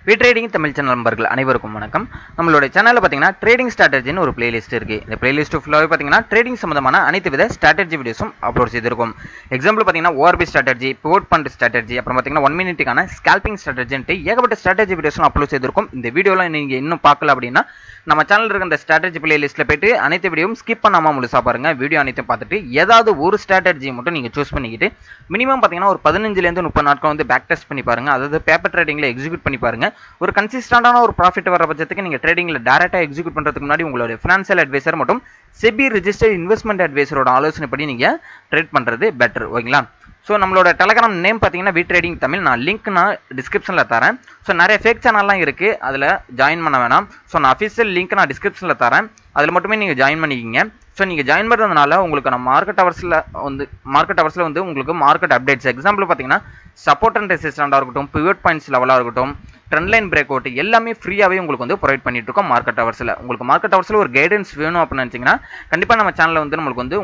Trading Tamil channel நண்பர்கள் அனைவருக்கும் வணக்கம். நம்மளோட சேனல்ல பாத்தீங்கன்னா ட்ரேடிங் ஸ்ட்ராட்டஜின்னு ஒரு பிளேலிஸ்ட் இருக்கு. இந்த பிளேலிஸ்ட் ஃபுல்லாவே பாத்தீங்கன்னா ட்ரேடிங் சம்பந்தமான அனைத்து வித ஸ்ட்ராட்டஜி வீடியோஸும் அப்லோட் செய்திருக்கும். எக்ஸாம்பிள் பாத்தீங்கன்னா ORP strategy, pivot fund strategy, அப்புறம் பாத்தீங்கன்னா 1 மினிட்டுக்கான ஸ்கேல்பிங் ஸ்ட்ராட்டஜின்ட்டு ஏகப்பட்ட ஸ்ட்ராட்டஜி வீடியோஸும் அப்லோட் செய்திருக்கும். இந்த வீடியோல நீங்க இன்னும் பார்க்கல அப்படின்னா நம்ம சேனல்ல இருக்க இந்த ஸ்ட்ராட்டஜி பிளேலிஸ்ட்ல போயிட்டு அனைத்து வீடியோவும் ஸ்கிப் பண்ணாம முழுசா பாருங்க. வீடியோ அனைத்தையும் பார்த்துட்டு ஏதாவது ஒரு ஸ்ட்ராட்டஜி மட்டும் நீங்க சூஸ் பண்ணிக்கிட்டு மினிமம் பாத்தீங்கன்னா ஒரு 15 இருந்து 30 நாட்கள் வந்து பேக் டெஸ்ட் பண்ணி பாருங்க. அதாவது பேப்பர் ட்ரேடிங்ல எக்ஸிக்யூட் பண்ணி பாருங்க. ஒரு கன்சிஸ்டன்டான ஒரு ப்ராஃபிட் வர பட்சத்துக்கு நீங்க ட்ரேடிங்ல டைரக்டா எக்ஸிக்யூட் பண்றதுக்கு முன்னாடி உங்களுடைய ஃபினான்ஷியல் அட்வைசர் மற்றும் செபி ரெஜிஸ்டர்ட் இன்வெஸ்ட்மெண்ட் அட்வைசரோட ஆலோசனைப்படி நீங்க ட்ரேட் பண்றது பெட்டர். ஓகேங்களா? ஸோ நம்மளோட டெலகிராம் நேம் பார்த்தீங்கன்னா ட்ரேடிங் தமிழ். நான் லிங்க் நான் டிஸ்கிரிப்ஷனில் தரேன். ஸோ நிறைய ஃபேக் சேனல்லாம் இருக்குது, அதில் ஜாயின் பண்ண வேணாம். ஸோ நான் அஃபிஷியல் லிங்க் நான் டிஸ்கிரிப்ஷனில் தரேன், அதில் மட்டுமே நீங்கள் ஜாயின் பண்ணிக்கிங்க. ஸோ நீங்கள் ஜாயின் பண்ணுறதுனால உங்களுக்கு நான் மார்க்கெட் ஹவர்ஸில் வந்து உங்களுக்கு மார்க்கெட் அப்டேட்ஸ், எக்ஸாம்பிள் பார்த்தீங்கன்னா சப்போர்ட் அண்ட் ரெசிஸ்டண்டாக இருக்கட்டும், பிவட் பாயிண்ட்ஸ் லெவலாக இருக்கட்டும், ட்ரெண்ட் லைன் பிரேக் அவுட் எல்லாமே ஃப்ரீயாகவே உங்களுக்கு வந்து ப்ரொவைட் பண்ணிட்டு இருக்கோம் மார்க்கெட் ஹவர்ஸில். உங்களுக்கு மார்க்கெட் ஹவர்ஸில் ஒரு கைடன்ஸ் வேணும் அப்படின்னு நினச்சிங்கன்னா கண்டிப்பாக நம்ம சேனலில் வந்து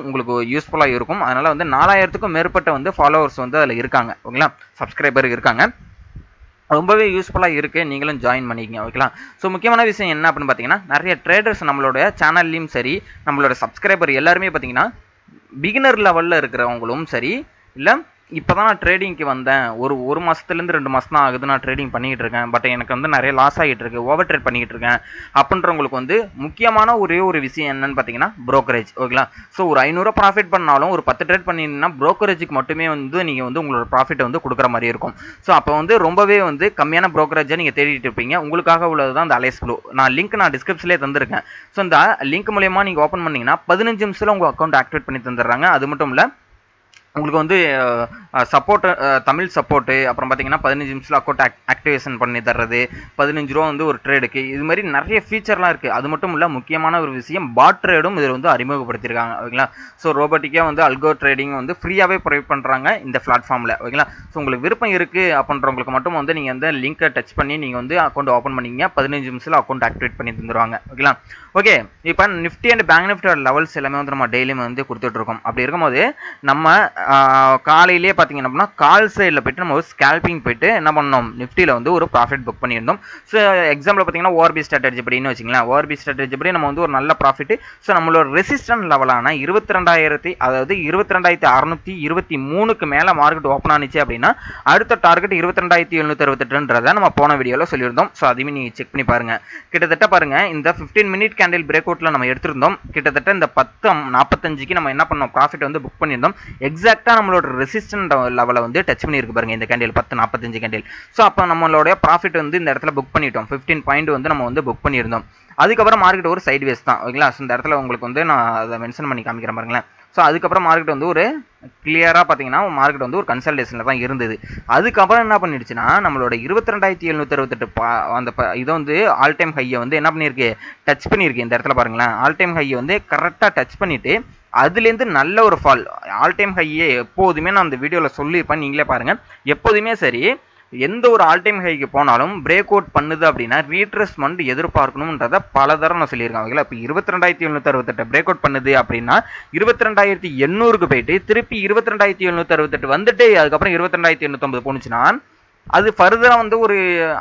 உங்களுக்கு யூஸ்ஃபுல்லாக இருக்கும். அதனால் வந்து 4000க்கும் மேற்பட்ட வந்து ஃபாலோவர்ஸ் வந்து அதில் இருக்காங்க. ஓகேங்களா? சப்ஸ்கிரைபர் இருக்காங்க. ரொம்பவே யூஸ்ஃபுல்லாக இருக்குது, நீங்களும் ஜாயின் பண்ணிக்கங்க. ஓகேங்களா? ஸோ முக்கியமான விஷயம் என்ன அப்படின்னு பார்த்தீங்கன்னா நிறைய ட்ரேடர்ஸ் நம்மளோட சேனல்லையும் சரி, நம்மளோட சப்ஸ்கிரைபர் எல்லாருமே பார்த்தீங்கன்னா பிகினர் லெவலில் இருக்கிறவங்களும் சரி, இல்லை இப்போ தான் நான் ட்ரேடிங்க்கு வந்தேன், ஒரு மாதத்துலேருந்து 2 மாதம் தான் ஆகுது நான் ட்ரேடிங் பண்ணிக்கிட்டு இருக்கேன், பட் எனக்கு வந்து நிறைய லாஸ் ஆகிட்டு இருக்கு, ஓவர் ட்ரேட் பண்ணிக்கிட்டு இருக்கேன் அப்படின்றவங்களுக்கு வந்து முக்கியமான ஒரே ஒரு விஷயம் என்னன்னு பார்த்தீங்கன்னா ப்ரோக்கரேஜ். ஓகேங்களா? ஸோ ஒரு 500 ப்ராஃபிட் பண்ணாலும் ஒரு 10 ட்ரேட் பண்ணிங்கன்னா ப்ரோக்கரேஜுக்கு மட்டுமே வந்து நீங்கள் வந்து உங்களோட ப்ராஃபிட்டை வந்து கொடுக்குற மாதிரி இருக்கும். ஸோ அப்போ வந்து ரொம்பவே வந்து கம்மியான ப்ரோக்கரேஜை நீங்கள் தேடிட்டு இருப்பீங்க. உங்களுக்காக உள்ளது தான் இந்த அலைஸ் ப்ளூ. நான் டிஸ்கிரிப்ஷன்லேயே தந்திருக்கேன். ஸோ இந்த லிங்க் மூலயமா நீங்கள் ஓப்பன் பண்ணிங்கன்னா 15 நிமிஷத்தில் உங்கள் அக்கௌண்ட் ஆக்டிவேட் பண்ணி தந்துடுறாங்க. அது மட்டும் இல்லை, உங்களுக்கு வந்து சப்போர்ட், தமிழ் சப்போர்ட்டு, அப்புறம் பார்த்தீங்கன்னா 15 நிமிஷத்தில் அக்கௌண்ட் ஆக்டிவேஷன் பண்ணி தர்றது, 15 ரூபா வந்து ஒரு ட்ரேடுக்கு, இது மாதிரி நிறைய ஃபீச்சர்லாம் இருக்குது. அது மட்டும் இல்லை, முக்கியமான ஒரு விஷயம் பாட் ட்ரேடும் இதில் வந்து அறிமுகப்படுத்தியிருக்காங்க. ஓகேங்களா? ஸோ ரோபோட்டிக்காக வந்து அல்கோ ட்ரேடிங் வந்து ஃப்ரீயாகவே ப்ரொவைட் பண்ணுறாங்க இந்த பிளாட்ஃபார்மில். ஓகேங்களா? ஸோ உங்களுக்கு விருப்பம் இருக்குது அப்படின்றவங்களுக்கு மட்டும் வந்து நீங்கள் வந்து லிங்கை டச் பண்ணி நீங்கள் வந்து அக்கௌண்ட் ஓப்பன் பண்ணிங்க, 15 நிமிஷத்தில் அக்கௌண்ட் ஆக்டிவேட் பண்ணி தந்துடுவாங்க. ஓகேங்களா? ஓகே, இப்போ நிஃப்டி அண்ட் பேங்க் நிஃப்டியோட லெவல்ஸ் எல்லாமே வந்து நம்ம டெய்லியும் வந்து கொடுத்துட்ருக்கோம். அப்படி இருக்கும்போது நம்ம காலையிலேயே பார்த்தீங்கன்னா அப்படின்னா கால் சைடில் போய்ட்டு நம்ம ஸ்கேல்பிங் போய்ட்டு என்ன பண்ணோம், நிஃப்டியில் வந்து ஒரு ப்ராஃபிட் புக் பண்ணியிருந்தோம். ஸோ எக்ஸாம்பிள் பார்த்தீங்கன்னா ஓஆர்பி ஸ்ட்ராட்டஜி படின்னு வச்சிங்களேன். ஓஆர்பி ஸ்ட்ராட்டஜி படி நம்ம வந்து ஒரு நல்ல ப்ராஃபிட். ஸோ நம்மளோட ரெசிஸ்டன்ட் லெவலான 22,623க்கு மேலே மார்க்கெட் ஓப்பன் ஆனிச்சு அப்படின்னா அடுத்த டார்கெட் 22,768ன்றதை நம்ம போன வீடியோவில் சொல்லியிருந்தோம். ஸோ அதையுமே நீங்கள் செக் பண்ணி பாருங்க. கிட்டத்தட்ட பாருங்க, இந்த 15 மினிட் கேண்டில் பிரேக் அவுட்டில் நம்ம எடுத்திருந்தோம். கிட்டத்தட்ட இந்த 10:45க்கு நம்ம என்ன பண்ணோம், ப்ராஃபிட் வந்து புக் பண்ணியிருந்தோம். எக்ஸாக்டா நம்மளோட ரெசிஸ்டன்ட் லெவலை வந்து டச் பண்ணியிருக்கு பாருங்க இந்த கேண்டில் 10:45 கேண்டில். ஸோ அப்போ நம்மளோட ப்ராஃபிட் வந்து இந்த இடத்துல புக் பண்ணிட்டோம். 15 பாயிண்ட் வந்து நம்ம வந்து புக் பண்ணியிருந்தோம். அதுக்கப்புறம் மார்க்கெட் ஒரு சைட்வேஸ் தான். ஓகேங்களா? ஸோ இந்த இடத்துல உங்களுக்கு வந்து நான் அதை மென்ஷன் பண்ணி காமிக்கிறேன் பாருங்களேன். ஸோ அதுக்கப்புறம் மார்க்கெட் வந்து ஒரு கிளியராக பார்த்தீங்கன்னா மார்க்கெட் வந்து ஒரு கன்சல்டேஷனில் தான் இருந்தது. அதுக்கப்புறம் என்ன பண்ணிடுச்சுன்னா நம்மளோட 22,768 அந்த இதை வந்து ஆல் டைம் ஹையை வந்து என்ன பண்ணியிருக்கு, டச் பண்ணியிருக்கு. இந்த இடத்துல பாருங்களேன், ஆல் டைம் ஹையை வந்து கரெக்டாக டச் பண்ணிவிட்டு அதுலேருந்து நல்ல ஒரு ஃபால். ஆல் டைம் ஹையே எப்போதுமே நான் அந்த வீடியோவில் சொல்லியிருப்பேன், நீங்களே பாருங்கள். எப்போதுமே சரி, எந்த ஒரு ஆல் டைம் ஹைக்கு போனாலும் பிரேக் அவுட் பண்ணுது அப்படின்னா ரீட்ரேஸ்மெண்ட் எதிர்பார்க்கணுன்றத பல தரம் நான் சொல்லியிருக்கேன். ஓகேங்களா? இப்போ 22,768 பிரேக் அவுட் பண்ணுது அப்படின்னா 22,800க்கு போயிட்டு திருப்பி 22,768 வந்துட்டு அதுக்கப்புறம் 22,850 போனுச்சுன்னா அது ஃபர்தராக வந்து ஒரு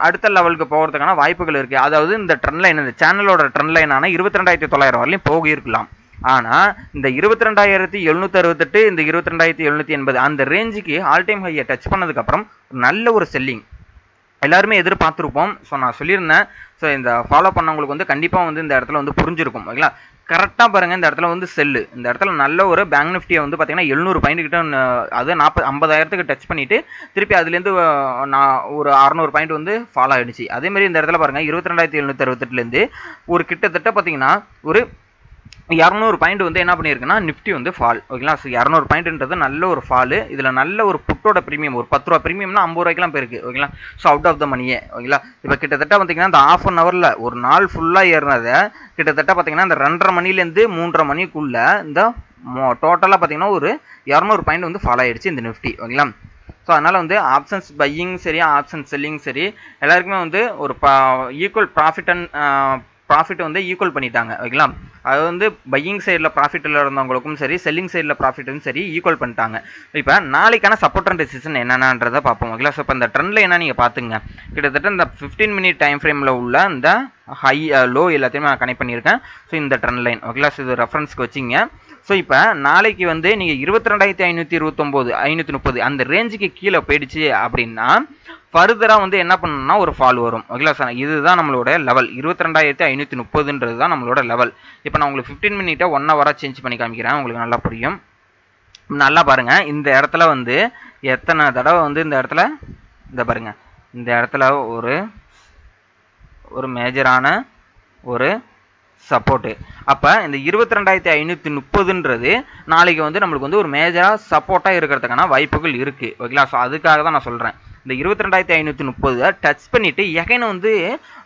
அடுத்த லெவலுக்கு போகிறதுக்கான வாய்ப்புகள் இருக்குது. அதாவது இந்த ட்ரெண்ட் லைன், இந்த சேனலோட ட்ரெண்ட் லைனான 22,900 வரலையும் போகிருக்கலாம். ஆனால் இந்த 22,768 இந்த 22,780 அந்த ரேஞ்சுக்கு ஆல் டைம் ஹையை டச் பண்ணதுக்கப்புறம் நல்ல ஒரு செல்லிங் எல்லாருமே எதிர்பார்த்துருப்போம். ஸோ நான் சொல்லியிருந்தேன். ஸோ இந்த ஃபாலோ பண்ணவங்களுக்கு வந்து கண்டிப்பாக வந்து இந்த இடத்துல வந்து புரிஞ்சிருக்கும். ஓகேங்களா? கரெக்டாக பாருங்கள், இந்த இடத்துல வந்து செல்லு, இந்த இடத்துல நல்ல ஒரு பேங்க் நிஃப்டியை வந்து பார்த்தீங்கன்னா 700 பாயிண்ட் கிட்ட, அது 50,000க்கு டச் பண்ணிவிட்டு திருப்பி அதுலேருந்து ஒரு 600 பாயிண்ட் வந்து ஃபாலோ ஆகிடுச்சு. அதேமாதிரி இந்த இடத்துல பாருங்கள் 22,768லேருந்து ஒரு கிட்டத்தட்ட பார்த்தீங்கன்னா ஒரு 200 பாயிண்ட் வந்து என்ன பண்ணியிருக்குன்னா நிஃப்டி வந்து ஃபால். ஓகேங்களா? ஸோ 200 பாயிண்ட்ன்றது நல்ல ஒரு ஃபாலு. இதில் நல்ல ஒரு புட்டோட ப்ரீமியம் ஒரு 10 ரூபா ப்ரீமியம்னா 50 ரூபாய்க்குலாம் போயிருக்கு. ஓகேங்களா? ஸோ அவுட் ஆஃப் த மணியே. ஓகேங்களா? இப்போ கிட்டத்தட்ட பார்த்தீங்கன்னா இந்த ½ அன் ஹவரில் ஒரு நாள் ஃபுல்லாக ஏறினதை கிட்டத்தட்ட பார்த்தீங்கன்னா இந்த 2:30 மணிலேருந்து 3:30 மணிக்குள்ளே இந்த டோட்டலாக பார்த்தீங்கன்னா ஒரு 200 பாயிண்ட் வந்து ஃபாலோ ஆயிடுச்சு இந்த நிஃப்டி. ஓகேங்களா? ஸோ அதனால் வந்து ஆப்ஷன்ஸ் பையிங் சரி, ஆப்ஷன்ஸ் செல்லிங் சரி, எல்லாருக்குமே வந்து ஒரு ஈக்குவல் ப்ராஃபிட் அண்ட் ப்ராஃபிட் வந்து ஈக்குவல் பண்ணிட்டாங்க ஓகேங்களா. அது வந்து பையிங் சைடில் ப்ராஃபிட்டில் இருந்தவங்களுக்கும் சரி செல்லிங் சைடில் ப்ராஃபிட்டும் சரி ஈக்குவல் பண்ணிட்டாங்க. இப்போ நாளைக்கான சப்போர்ட் அண்ட் ரெசிஸ்டன்ஸ் என்னென்னன்றதை பார்ப்போம் ஓகேங்களா. ஸோ இப்போ இந்த ட்ரெண்டில் என்ன நீங்கள் பார்த்துங்க, கிட்டத்தட்ட இந்த 15 மினிட் டைம் ஃப்ரேமில் உள்ள இந்த ஹை லோ எல்லாத்தையுமே நான் கனெக்ட் பண்ணியிருக்கேன். ஸோ இந்த ட்ரெண்ட் லைன் ஓகேங்களா. ஸோ இது ரெஃபரன்ஸ்க்கு வச்சிங்க. ஸோ இப்போ நாளைக்கு வந்து நீங்கள் 22,529 530 அந்த ரேஞ்சுக்கு கீழே போயிடுச்சு அப்படின்னா ஃபர்தராக வந்து என்ன பண்ணணும்னா ஒரு ஃபால் வரும் ஓகேங்களா சார். இதுதான் நம்மளோட லெவல் 22,530ன்றது தான் நம்மளோட லெவல். இப்போ நான் உங்களுக்கு 15 மினிட்டை 1 ஹவராக சேஞ்ச் பண்ணி காமிக்கிறேன், உங்களுக்கு நல்லா புரியும். நல்லா பாருங்க, இந்த இடத்துல வந்து எத்தனை தடவை வந்து இந்த இடத்துல இந்த பாருங்க, இந்த இடத்துல ஒரு மேஜரான ஒரு சப்போர்ட்டு. அப்போ இந்த 22,530ன்றது நாளைக்கு வந்து நம்மளுக்கு வந்து ஒரு மேஜராக சப்போர்ட்டாக இருக்கிறதுக்கான வாய்ப்புகள் இருக்குது ஓகேங்களா. ஸோ அதுக்காக தான் நான் சொல்கிறேன், இந்த 22,530 டச் பண்ணிவிட்டு எகைன் வந்து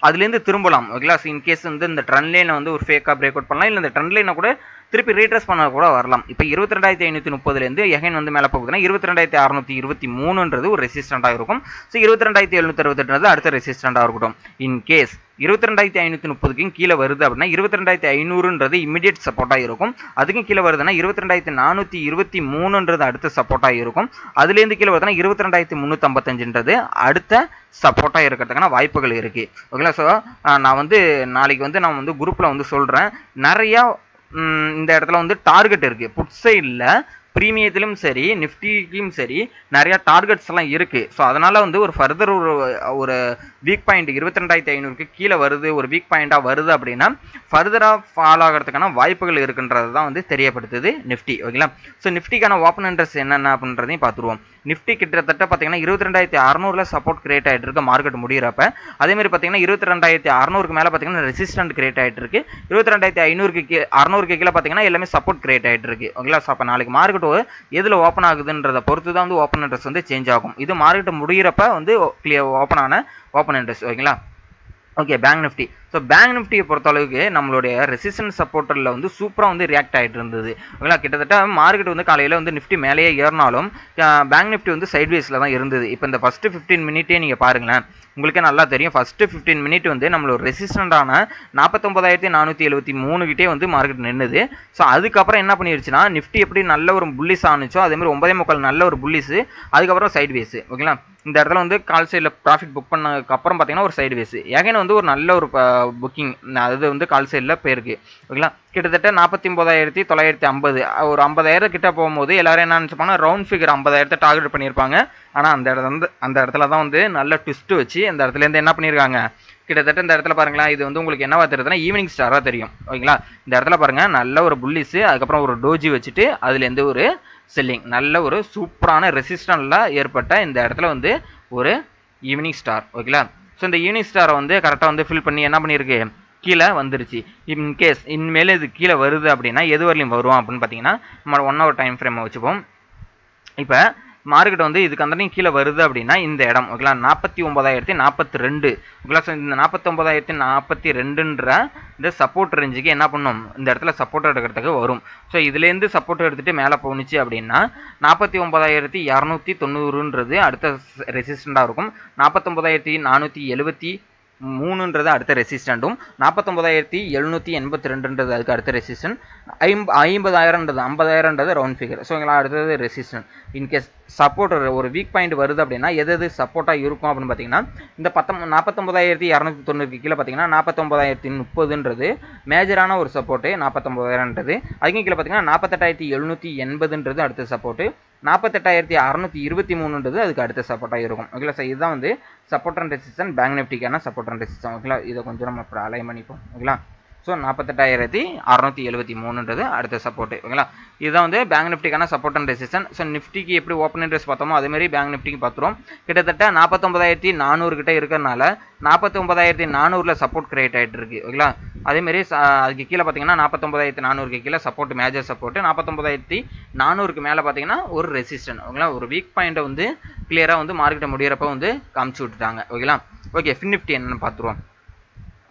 அதுலேருந்து திரும்பலாம் ஓகேங்களா. ஸோ இன்கேஸ் வந்து இந்த ட்ரெண்ட் லைனை வந்து ஒரு ஃபேக்காக பிரேக் அவுட் பண்ணலாம், இல்லை இந்த ட்ரெண்ட் லைனை கூட திருப்பி ரீட்ரஸ் பண்ண கூட வரலாம். இப்போ 22,530லேருந்து எகைன் வந்து மேலே போகுதுன்னா 22,623ன்றது ஒரு ரெசிஸ்டண்ட்டாக இருக்கும். ஸோ 22,768ன்றது அடுத்த ரெசிஸ்டண்ட்டாக இருக்கட்டும். இன்கேஸ் 22,530க்கும் கீழே வருது அப்படின்னா 22,500ன்றது இமிடியேட் சப்போர்ட்டாக இருக்கும். அதுக்கும் கீழே வருதுன்னா 22,423ன்றது அடுத்த சப்போர்ட்டாக இருக்கும். அதுலேருந்து கீழே வருதுன்னா 22,355ன்றது அடுத்த சப்போர்ட்டாக இருக்கிறதுக்கான வாய்ப்புகள் இருக்குது ஓகேங்களா. ஸோ நான் வந்து நாளைக்கு வந்து நான் வந்து குரூப்பில் வந்து சொல்கிறேன், நிறையா இந்த இடத்துல வந்து டார்கெட் இருக்குது புட் சைடில், ப்ரீமியத்திலும் சரி நிஃப்டிக்கும் சரி நிறையா டார்கெட்ஸ் எல்லாம் இருக்குது. ஸோ அதனால் வந்து ஒரு ஃபர்தர் ஒரு வீக் பாயிண்ட் 22,500க்கு கீழே வருது, ஒரு வீக் பாயிண்ட்டாக வருது அப்படின்னா ஃபர்தராக ஃபால் ஆகிறதுக்கான வாய்ப்புகள் இருக்குன்றது தான் வந்து தெரியப்படுத்துது நிஃப்டி ஓகேங்களா. ஸோ நிஃப்டிக்கான ஓப்பன் இன்ட்ரெஸ்ட் என்னென்ன அப்படின்றதையும் பார்த்துருவோம். நிஃப்டி கிட்டத்தட்ட பார்த்தீங்கன்னா 22,600 சப்போர்ட் கிரியேட் ஆகிட்டு இருக்கு மார்க்கெட் முடிகிறப்ப. அதேமாதிரி பார்த்தீங்கன்னா 22,600க்கு மேலே பார்த்தீங்கன்னா ரெசிஸ்டன்ட் கிரியேட் ஆகிட்டு இருக்கு. 22,500க்கு கீழே பார்த்தீங்கன்னா எல்லாமே சப்போர்ட் கிரியேட் ஆகிட்டு இருக்கு ஓகேங்களா. ஸோ அப்போ நாளைக்கு மார்க்கெட் எதில் ஓப்பன் ஆகுதுன்றதை பொறுத்து தான் வந்து ஓப்பன் இன்ட்ரெஸ்ட் வந்து சேஞ்ச் ஆகும். இது மார்க்கெட் முடிகிறப்ப வந்து கிளியர் ஓப்பன் ஆன ஓப்பன் இன்ட்ரெஸ்ட் ஓகேங்களா. Okay, bank Nifty. So bank நிஃப்டியை பொறுத்தளவுக்கு நம்மளுடைய ரெசிஸ்டன்ஸ் சப்போர்ட்டில் வந்து சூப்பராக வந்து ரியாக்ட் ஆகிட்டு இருந்தது ஓகேங்களா. கிட்டத்தட்ட மார்க்கெட் வந்து காலையில் வந்து நிஃப்டி மேலேயே ஏறினாலும் பேங்க் நிஃப்டி வந்து சைட்வேஸில் தான் இருந்தது. இப்போ இந்த ஃபஸ்ட்டு 15 மினிட்டே நீங்கள் பாருங்களேன், உங்களுக்கே நல்லா தெரியும். ஃபஸ்ட்டு 15 மினிட் வந்து நம்மளோட ரெசிஸ்டண்டான 49,473 கிட்டே வந்து மார்க்கெட் நின்றுது. ஸோ அதுக்கப்புறம் என்ன பண்ணிருச்சுன்னா நிஃப்டி எப்படி நல்ல ஒரு புல்லிஸ் ஆனிச்சோ அதேமாதிரி 9.25 நல்ல ஒரு புல்லிஸு, அதுக்கப்புறம் சைட்வேஸு ஓகேங்களா. இந்த இடத்துல வந்து கால் சைடில் ப்ராஃபிட் புக் பண்ணதுக்கப்புறம் பார்த்தீங்கன்னா ஒரு சைட்வேஸு எகைன் வந்து ஒரு நல்ல ஒரு புக்கிங் அது வந்து கால் சைடில் போயிருக்கு ஓகேங்களா. கிட்டத்தட்ட 49,950 ஒரு 50,000 கிட்ட போகும்போது எல்லாரும் என்ன நினச்சிப்பாங்க, ரவுண்ட் ஃபிகர் 50,000 டார்கெட் பண்ணியிருப்பாங்க. ஆனால் அந்த இடத்துல தான் வந்து நல்ல ட்விஸ்ட்டு வச்சு அந்த இடத்துலேருந்து என்ன பண்ணியிருக்காங்க, கிட்டத்தட்ட இந்த இடத்துல பாருங்களேன், இது வந்து உங்களுக்கு என்னவா தெரியுதுன்னா ஈவினிங் ஸ்டாராக தெரியும் ஓகேங்களா. இந்த இடத்துல பாருங்கள் நல்ல ஒரு புல்லிஸு, அதுக்கப்புறம் ஒரு டோஜி வச்சுட்டு அதுலேருந்து ஒரு செல்லிங், நல்ல ஒரு சூப்பரான ரெசிஸ்டன்ட்ல ஏற்பட்ட இந்த இடத்துல வந்து ஒரு ஈவினிங் ஸ்டார் ஓகேங்களா. ஸோ இந்த ஈவினிங் ஸ்டாரை வந்து கரெக்டாக வந்து ஃபில் பண்ணி என்ன பண்ணியிருக்கு, கீழே வந்துருச்சு. இன்கேஸ் இனிமேல் இது கீழே வருது அப்படின்னா எது வரலையும் வரும் அப்படின்னு பார்த்தீங்கன்னா நம்ம 1 ஹவர் டைம் ஃப்ரேமை வச்சுப்போம். இப்போ மார்க்கெட் வந்து இதுக்கு அந்த கீழே வருது அப்படின்னா இந்த இடம் ஓகேங்களா 49,042 ஓகேங்களா. ஸோ இந்த 49,042ன்ற இந்த சப்போர்ட் ரேஞ்சுக்கு என்ன பண்ணும், இந்த இடத்துல சப்போர்ட் எடுக்கிறதுக்கு வரும். ஸோ இதுலேருந்து சப்போர்ட் எடுத்துகிட்டு மேலே போணுச்சு அப்படின்னா 49,290ன்றது அடுத்த ரெசிஸ்டண்டாக இருக்கும். 49,473ன்றது அடுத்த ரெசிஸ்டண்ட்டும், 49,782ன்றது அதுக்கு அடுத்த ரெசிஸ்டன்ட், 50,000ன்றது ரவுண்ட் ஃபிகர். ஸோ இங்கே அடுத்தது ரெசிஸ்டன்ட். இன்கேஸ் சப்போர்ட் ஒரு வீக் பாயிண்ட் வருது அப்படின்னா எது சப்போர்ட்டாக இருக்கும் அப்படின்னு பார்த்தீங்கன்னா இந்த 49,290க்கு கீழே பார்த்தீங்கன்னா 49,030ன்றது மேஜரான ஒரு சப்போர்ட்டு 49,000ன்றது. அதுக்கும் கீழே பார்த்தீங்கன்னா 48,780ன்றது அடுத்த சப்போர்ட்டு, 48,623ன்றது அதுக்கு அடுத்த சப்போர்ட்டாக இருக்கும் ஓகேங்களா. ஸோ இதுதான் வந்து சப்போர்ட் அண்ட் ரெசிஸ்டன்ஸ் பேங்க் நிஃப்டிக்கான சப்போர்ட் அண்ட் ரெசிஸ்டன்ஸ் ஓகேங்களா. இதை கொஞ்சம் நம்ம அப்புறம் அலைன் பண்ணிப்போம் ஓகேங்களா. ஸோ 48,673ன்றது அடுத்த சப்போர்ட்டு ஓகேங்களா. இதுதான் வந்து பேங்க் நிஃப்டிக்கான சப்போர்ட் அண்ட் ரெசிஸ்டன்ஸ். ஸோ நிஃப்டிக்கு எப்படி ஓப்பன் இன்ட்ரெஸ்ட் பார்த்தோமோ அதேமாதிரி பேங்க் நிஃப்டிக்கு பார்த்துரும். கிட்டத்தட்ட 49,400 கிட்ட இருக்கிறனால 49,400ல் சப்போர்ட் கிரியேட் ஆகிட்டு இருக்கு ஓகேங்களா. அதேமாரி அதுக்கு கீழே பார்த்தீங்கன்னா 49,400க்கு கீழே சப்போர்ட் மேஜர் சப்போர்ட்டு, 49,400க்கு மேலே பார்த்தீங்கன்னா ஒரு ரெசிஸ்டன்ட் ஓகேங்களா. ஒரு வீக் பாயிண்ட்டை வந்து கிளியராக வந்து மார்க்கெட்டை முடிகிறப்ப வந்து காமிச்சு விட்டுட்டாங்க ஓகேங்களா. ஓகே, ஃபின் நிஃப்டி என்னென்னு பார்த்துருவோம்.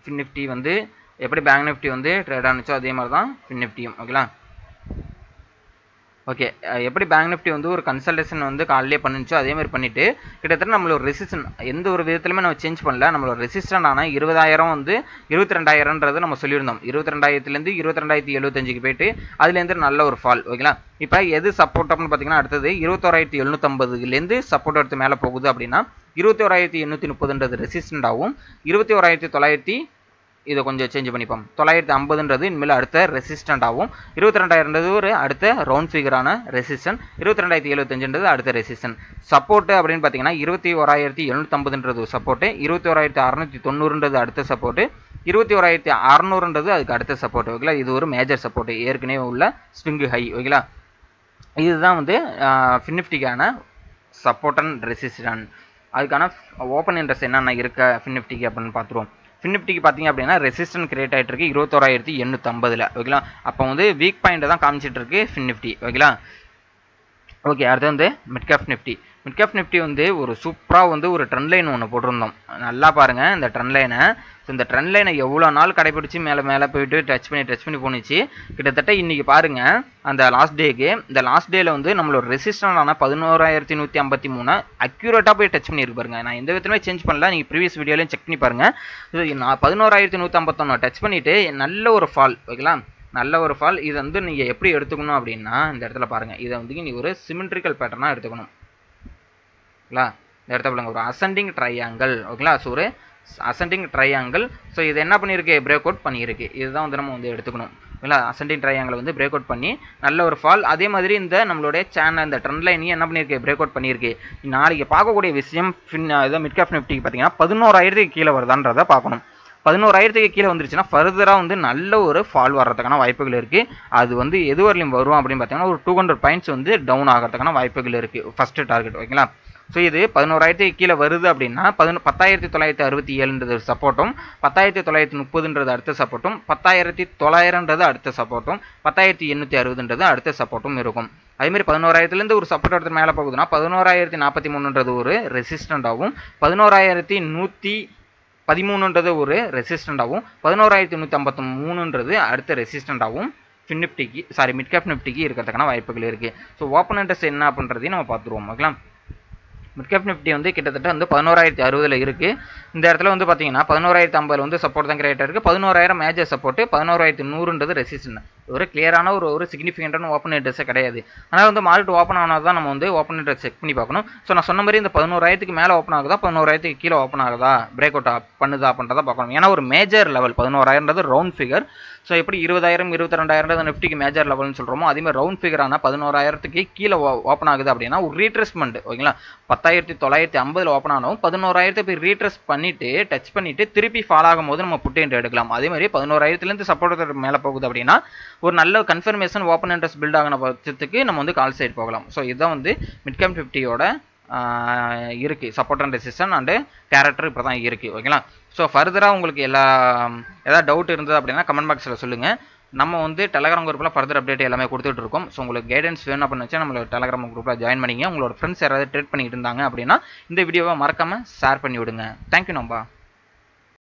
ஃபின் நிஃப்டி வந்து எப்படி பேங்க் நிஃப்டி வந்து ட்ரேட் ஆனிச்சோ அதே மாதிரி தான் ஃபின் நிஃப்டியும் ஓகேங்களா. ஓகே. எப்படி பேங்க் நிஃப்டி வந்து ஒரு கன்சல்டேஷன் வந்து காலையிலே பண்ணுச்சோ அதே மாதிரி பண்ணிட்டு கிட்டத்தட்ட நம்மளோட ரெசிஸ்டன் எந்த ஒரு விதத்துலையுமே நம்ம சேஞ்ச் பண்ணல. நம்மளோட ரெசிஸ்டன்ட் ஆன 20,000 வந்து 22,000ன்றது நம்ம சொல்லியிருந்தோம். 22,000லேருந்து 22,075க்கு போயிட்டு அதுலேருந்து நல்ல ஒரு ஃபால். ஓகேங்களா. இப்போ எது சப்போர்ட் அப்படின்னு பார்த்தீங்கன்னா அடுத்தது 21,750லேருந்து சப்போர்ட் எடுத்து மேலே போகுது அப்படின்னா 21,830ன்றது ரெசிஸ்டண்டாகவும் 21,900 இதை கொஞ்சம் சேஞ்ச் பண்ணிப்போம். 950ன்றது இனிமேல் அடுத்த ரெசிஸ்டண்டாகவும் 22,000ன்றது ஒரு அடுத்த ரவுண்ட் ஃபிகரான ரெசிஸ்டன்ட் 22,075ன்றது அடுத்த ரெசிஸ்டன்ட். சப்போர்ட்டு அப்படின்னு பார்த்தீங்கன்னா 21,750ன்றது சப்போர்ட்டு 21,690ன்றது அடுத்த சப்போர்ட்டு 21,600ன்றது அதுக்கு அடுத்த சப்போர்ட். ஓகேங்களா. இது ஒரு மேஜர் சப்போர்ட் ஏற்கனவே உள்ள ஸ்விங் ஹை. ஓகேங்களா. இதுதான் வந்து ஃபின்னிஃப்டிக்கான சப்போர்ட் அண்ட் ரெசிஸ்டன்ட். அதுக்கான ஓப்பன் இன்ட்ரெஸ்ட் என்னென்ன இருக்க ஃபின்னிஃப்டிக்கு அப்படின்னு பார்த்துருவோம். ஃபின்னிஃப்டிக்கு பார்த்தீங்க அப்படின்னா ரெசிஸ்டன்ட் கிரியேட் ஆகிட்டு இருக்கு 21,850. ஓகேங்களா. அப்போ வந்து வீக் பாயிண்ட் தான் காமிச்சிட்டு இருக்கு ஃபின்னிஃப்டி. ஓகேங்களா. ஓகே. அடுத்து வந்து மிட்கேப் நிஃப்டி. மிட்கேப் நிஃப்டி வந்து ஒரு சூப்பராக வந்து ஒரு ட்ரெண்ட் லைன் ஒன்று போட்டிருந்தோம். நல்லா பாருங்கள் இந்த ட்ரெண்ட் லைனை. ஸோ இந்த ட்ரெண்ட் லைனை எவ்வளோ நாள் கடைபிடிச்சி மேலே போயிட்டு டச் பண்ணி போணுச்சு. கிட்டத்தட்ட இன்றைக்கி பாருங்கள் அந்த லாஸ்ட் டேக்கு இந்த லாஸ்ட் டேயில் வந்து நம்மளோட ரெசிஸ்டன்டான 11,153 அக்யூரேட்டாக போய் டச் பண்ணியிருக்கு பாருங்க. நான் எந்த விதத்துலையுமே சேஞ்ச் பண்ணல. நீங்கள் ப்ரீவியஸ் வீடியோலையும் செக் பண்ணி பாருங்கள். நான் 11,151 டச் பண்ணிவிட்டு நல்ல ஒரு ஃபால். ஓகேங்களா. நல்ல ஒரு ஃபால். இதை வந்து நீங்கள் எப்படி எடுத்துக்கணும் அப்படின்னா இந்த இடத்துல பாருங்கள். இதை வந்து நீ ஒரு சிமெட்ரிக்கல் பேட்டர்னாக எடுத்துக்கணும். ஓகேங்களா. இந்த இடத்துல பாருங்க ஒரு அசெண்டிங் ட்ரையாங்கிள். ஓகேங்களா. ஸோ ஒரு அசெண்டிங் ட்ரையாங்கிள். ஸோ இது என்ன பண்ணியிருக்கு பிரேக் அவுட் பண்ணியிருக்கு. இதுதான் வந்து நம்ம வந்து எடுத்துக்கணும். ஓகேங்களா. அசெண்டிங் ட்ரையாங்கிள் வந்து பிரேக் அவுட் பண்ணி நல்ல ஒரு ஃபால். அதே மாதிரி இந்த நம்மளுடைய சேனல் இந்த ட்ரெண்ட் லைனையும் என்ன பண்ணியிருக்கு பிரேக் அவுட் பண்ணியிருக்கு. நாளைக்கு பார்க்கக்கூடிய விஷயம் இதை மிட்கேப் நிஃப்டிக்கு பார்த்தீங்கன்னா 11,000க்கு கீழே வருதான்றதை பார்க்கணும். 11,000க்கு கீழே வந்துருச்சுன்னா ஃபர்தராக வந்து நல்ல ஒரு ஃபால் வர்றதுக்கான வாய்ப்புகள் இருக்குது. அது வந்து எது வரலையும் வரும் அப்படின்னு பார்த்தீங்கன்னா ஒரு 200 பாயிண்ட்ஸ் வந்து டவுன் ஆகிறதுக்கான வாய்ப்புகள் இருக்குது ஃபஸ்ட்டு டார்கெட். ஓகேங்களா. ஸோ இது 11,000க்கு கீழே வருது அப்படின்னா 10,967ன்றது சப்போர்ட்டும் 10,930ன்றது அடுத்த சப்போர்ட்டும் 10,900ன்றது அடுத்த சப்போர்ட்டும் 10,860ன்றது அடுத்த சப்போர்ட்டும் இருக்கும். அதேமாதிரி 11,000லேருந்து ஒரு சப்போர்ட் எடுத்து மேலே போகுதுன்னா 11,043ன்றது ஒரு ரெசிஸ்டண்டாகவும் 11,113ன்றது ஒரு ரெசிஸ்டண்டாகவும் 11,153ன்றது அடுத்த ரெசிஸ்டண்டாகவும் மிட்கேப் நிஃப்டிக்கு இருக்கிறதுக்கான வாய்ப்புகள் இருக்குது. ஸோ ஓப்பன் இன்ட்ரெஸ்ட் என்ன அப்படின்றதையும் நம்ம பார்த்துருவோம். ஓகேங்களா. மிட்கேப் நிஃப்டி வந்து கிட்டத்தட்ட வந்து 11,060 இருக்குது. இந்த இடத்துல வந்து பார்த்தீங்கன்னா 11,050 வந்து சப்போர்ட் தான் கிரியேட் இருக்குது. 11,000 மேஜர் சப்போர்ட்டு 11,100ன்றது ரெசிஸ்டன்ட். ஒரு கிளியரான ஒரு சிக்னிஃபிகண்டான ஓப்பன் இன்ட்ரெஸ்ட்டே கிடையாது. ஆனால் வந்து மார்க்கெட் ஓப்பன் ஆனால் தான் நம்ம வந்து ஓப்பன் இன்ட்ரெஸ்ட் செக் பண்ணி பார்க்கணும். ஸோ நான் சொன்ன மாதிரி இந்த 11,000க்கு மேலே ஓப்பன் ஆகுதா 11,000க்கு கீழே ஓப்பன் ஆகுதா பிரேக் அவுட் பண்ணுதா அப்படின்றத பார்க்கணும். ஏன்னா ஒரு மேஜர் லெவல் 11,000ன்றது ரவுண்ட் ஃபிகர். ஸோ எப்படி 20,000 22,000 நிஃப்டிக்கு மேஜர் லெவல்னு சொல்கிறோமோ அதேமாதிரி ரவுண்ட் ஃபிகரான 11,000க்கு கீழே ஓப்பன் ஆகுது அப்படின்னா ஒரு ரீட்ரெஸ்மெண்ட். ஓகேங்களா. 10,950 ஓப்பன் ஆனவும் 11,000 போய் ரீட்ரெஸ் பண்ணிட்டு டச் பண்ணிட்டு திருப்பி ஃபால் ஆகும் போது நம்ம புட் என்ட்ரி எடுக்கலாம். அதே மாதிரி 11,000லேருந்து சப்போர்ட் மேலே போகுது அப்படின்னா ஒரு நல்ல கன்ஃபர்மேஷன் ஓப்பன் இன்ட்ரெஸ்ட் பில்ட் ஆகின பட்சத்துக்கு நம்ம வந்து கால் சைட் போகலாம். ஸோ இதுதான் வந்து மிட்கேப் நிஃப்டியோட இருக்குது support and resistant and character இப்போ தான் இருக்குது. ஓகேங்களா. ஸோ ஃபர்தராக உங்களுக்கு ஏதாவது டவுட் இருந்தது அப்படின்னா கமெண்ட் பாக்ஸில் சொல்லுங்கள். நம்ம வந்து டெலகிராம் குரூப்பில் ஃபர்தர் அப்டேட் எல்லாமே கொடுத்துட்டு இருக்கோம். ஸோ உங்களுக்கு கைடன்ஸ் வேணும் அப்படின்னு வச்சா நம்மளோட டெலகிராம் குரூப்பில் ஜாயின் பண்ணிங்க. உங்களோட ஃப்ரெண்ட்ஸ் யாராவது ட்ரேட் பண்ணிட்டு இருந்தாங்க அப்படின்னா இந்த வீடியோவை மறக்காமல் ஷேர் பண்ணி விடுங்க. தேங்க்யூ நம்பா.